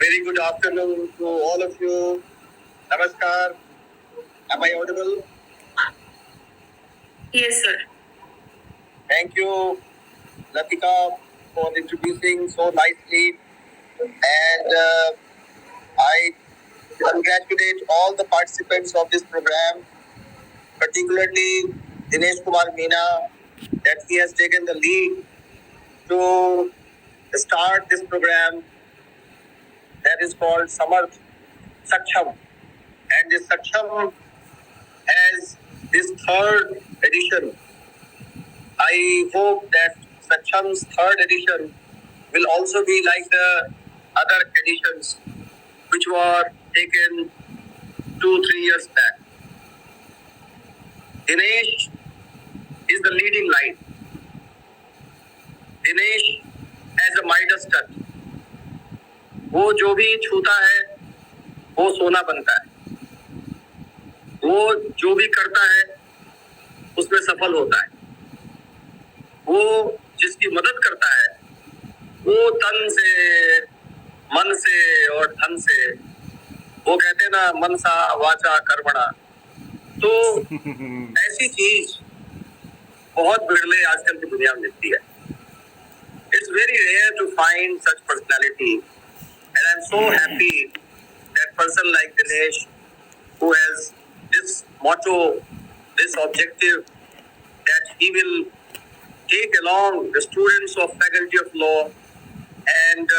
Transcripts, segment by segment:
Very good afternoon to all of you. Namaskar. Am I audible? Yes, sir. Thank you, Latika, for introducing so nicely. And I congratulate all the participants of this program, particularly Dinesh Kumar Meena, that he has taken the lead to start this program that is called Samarth Saksham. And this Saksham has this third edition. I hope that Sakham's third edition will also be like the other editions which were taken 2-3 years back. Dinesh is the leading light. Dinesh has a Midas touch. वो जो भी छूता है वो सोना बनता है. वो जो भी करता है उसमें सफल होता है. वो जिसकी मदद करता है वो तन से, मन से और धन से, वो कहते हैं ना मनसा वाचा कर्मणा, तो ऐसी चीज बहुत बिरले आजकल की दुनिया में मिलती है. It's very rare to find such personality and I am so happy that person like Dinesh who has this motto, this objective that he will take along the students of Faculty of Law and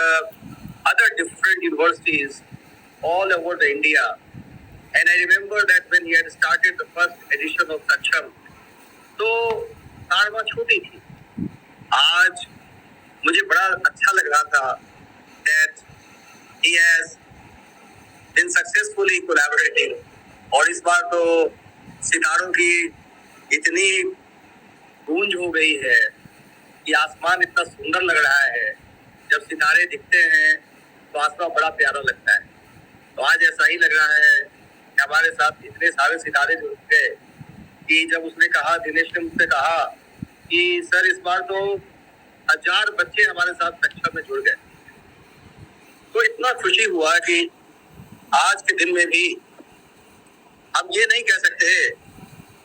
other different universities all over the India. And I remember that when he had started the first edition of Saksham, तो ताड़वा छोटी थी. आज मुझे बड़ा अच्छा लग रहा था that he has been successfully collaborating. और इस बार तो सितारों की इतनी गूंज हो गई है कि आसमान इतना सुंदर लग रहा है. जब सितारे दिखते हैं तो आसमान बड़ा प्यारा लगता है. तो आज ऐसा ही लग रहा है कि हमारे साथ इतने सारे सितारे जुड़ गए कि जब उसने कहा, दिनेश ने मुझसे कहा कि सर इस बार तो 1000 बच्चे हमारे साथ कक्षा में जुड़ गए, तो इतना खुशी हुआ कि आज के दिन में भी हम ये नहीं कह सकते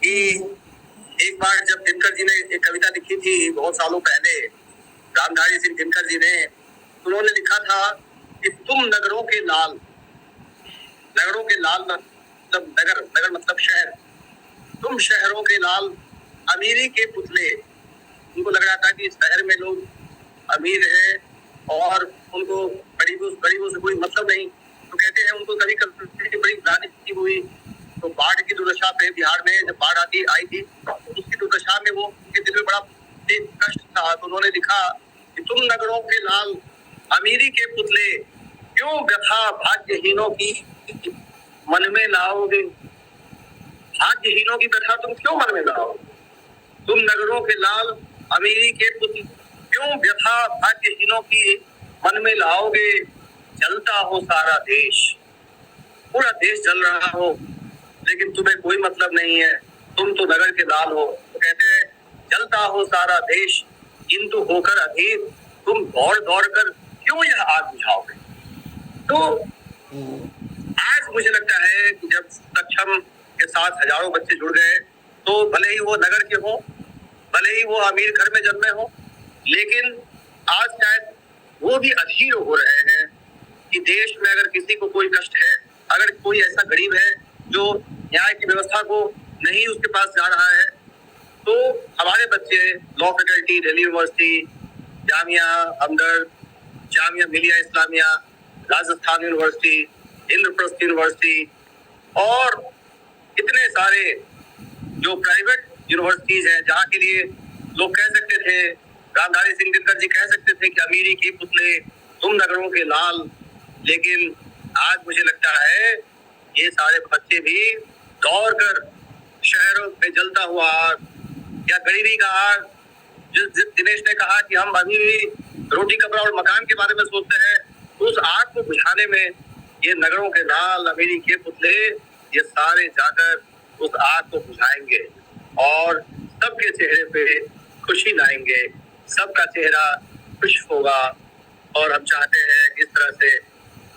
कि एक बार जब दिनकर जी ने एक कविता लिखी थी बहुत सालों पहले, रामधारी सिंह दिनकर जी ने, उन्होंने लिखा था कि तुम नगरों के लाल, नगरों के लाल मतलब नगर, नगर मतलब शहर, तुम शहरों के लाल अमीरी के पुतले. उनको लग रहा था कि शहर में लोग अमीर हैं और उनको गरीबों से कोई मतलब नहीं, तो कहते हैं उनको कभी कभी बड़ी ग्लानि हुई. तो बाढ़ की दुर्दशा पे बिहार में जब बाढ़ आई थी तो उसकी दुर्दशा में वो उनके दिल में बड़ा कष्ट था. तो उन्होंने लिखा कि तुम नगरों के लाल अमीरी के पुतले, क्यों व्यथा भाग्यहीनों की मन में लाओगे. भाग्यहीनों की व्यथा तुम क्यों मन में लाओगे. तुम नगरों के लाल अमीरी के पुतले, क्यों व्यथा भाग्यहीनों की मन में लाओगे. जलता हो सारा देश, पूरा देश जल रहा हो, लेकिन तुम्हें कोई मतलब नहीं है, तुम तो नगर के लाल हो. तो कहते हैं जलता हो सारा देश किंतु होकर अधीर, तुम दौड़ दौड़ कर क्यों यह आग बुझाओगे. तो आज मुझे लगता है कि जब सक्षम के साथ हजारों बच्चे जुड़ गए, तो भले ही वो नगर के हो, भले ही वो अमीर घर में जन्मे हो, लेकिन आज शायद वो भी अधीर हो रहे हैं कि देश में अगर किसी को कोई कष्ट है, अगर कोई ऐसा गरीब है जो न्याय की व्यवस्था को नहीं उसके पास जा रहा है, तो हमारे बच्चे law faculty, Delhi university, Jamia Hamdard, Jamia Millia Islamia, Rajasthan university, Indraprastha university और इतने सारे जो प्राइवेट यूनिवर्सिटीज हैं जहाँ के लिए लोग कह सकते थे, रामधारी सिंह दिनकर जी कह सकते थे कि अमीरी के पुतले तुम नगरों के लाल, लेकिन आज मुझे लगता है ये सारे बच्चे भी दौड़ कर शहरों में जलता हुआ आग या गरीबी का आग, जिस दिनेश ने कहा कि हम अभी भी रोटी कपड़ा और मकान के बारे में सोचते हैं, उस आग को बुझाने में ये नगरों के लाल अमीरी के पुतले ये सारे जाकर उस आग को बुझाएंगे और सबके चेहरे पे खुशी लाएंगे. सबका चेहरा खुश होगा, और हम चाहते हैं कि इस तरह से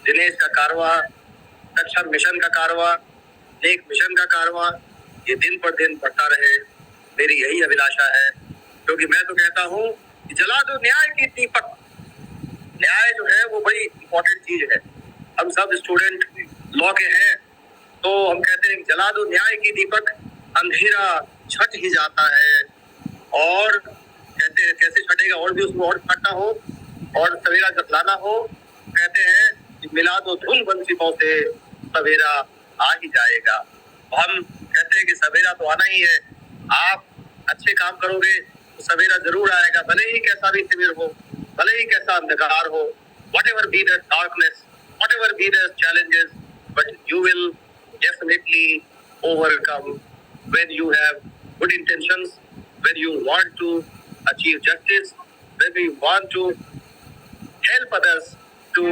दिनेश का कारवां, सक्षम मिशन का कारवां, नेक मिशन का कारवां ये दिन पर दिन बढ़ता रहे। मेरी यही अभिलाषा है, क्योंकि मैं तो कहता हूँ कि जला दो न्याय की दीपक। न्याय जो है वो बड़ी इंपॉर्टेंट चीज है। हम सब स्टूडेंट लॉ के हैं, तो हम कहते हैं जला दो न्याय की दीपक, अंधेरा छट ही जाता है। और कहते हैं कैसे छटेगा, और भी उसको और छटना हो और सवेरा जतलाना हो। कहते हैं कि मिला दो धुन बंसियों से, सवेरा आ ही जाएगा। हम कहते हैं कि सवेरा तो आना ही है। आप अच्छे काम करोगे तो सवेरा जरूर आएगा, भले ही कैसा भी शिविर हो, भले ही कैसा अंधकार हो, whatever be the darkness, whatever be the challenges, but you will definitely overcome when you have good intentions, when you want to achieve justice, when we want to help others to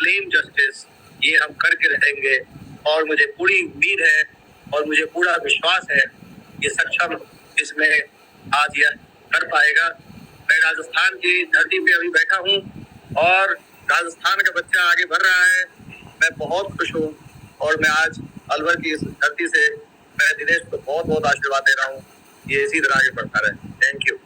claim justice। ये हम करके रहेंगे और मुझे पूरी उम्मीद है और मुझे पूरा विश्वास है कि सक्षम इसमें आज यह कर पाएगा। मैं राजस्थान की धरती पे अभी बैठा हूँ और राजस्थान का बच्चा आगे बढ़ रहा है। मैं बहुत खुश हूँ और मैं आज अलवर की इस धरती से मैं दिनेश को बहुत बहुत आशीर्वाद दे रहा हूँ। ये इसी तरह आगे बढ़ता रहे। Thank you.